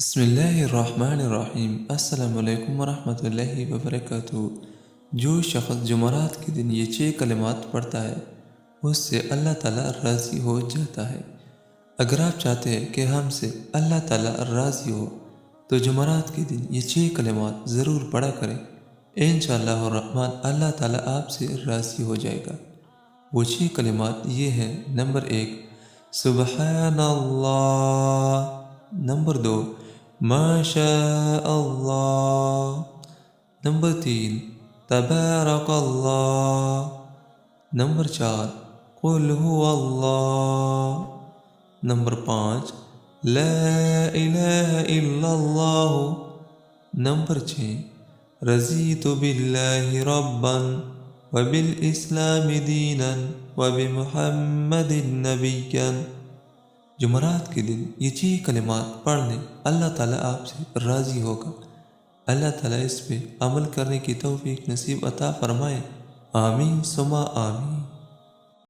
بسم اللہ الرحمن الرحیم۔ السلام علیکم ورحمۃ اللہ وبرکاتہ۔ جو شخص جمعرات کے دن یہ 6 کلمات پڑھتا ہے اس سے اللہ تعالیٰ راضی ہو جاتا ہے۔ اگر آپ چاہتے ہیں کہ ہم سے اللہ تعالیٰ راضی ہو تو جمعرات کے دن یہ 6 کلمات ضرور پڑھا کریں۔ انشاءاللہ الرحمن اللہ تعالیٰ آپ سے راضی ہو جائے گا۔ وہ 6 کلمات یہ ہیں: نمبر 1 سبحان اللہ، نمبر 2 ما شاء اللہ، نمبر 3 تبارک اللہ، نمبر 4 قل هو اللہ، نمبر 5 لا الہ الا اللہ، نمبر 6 رضیت باللہ ربا وبالاسلام دینا وبمحمد نبیا۔ جمعرات کے دن یہ 6 کلمات پڑھ لیں، اللہ تعالیٰ آپ سے راضی ہوگا۔ اللہ تعالیٰ اس پہ عمل کرنے کی توفیق نصیب عطا فرمائے۔ آمین ثم آمین۔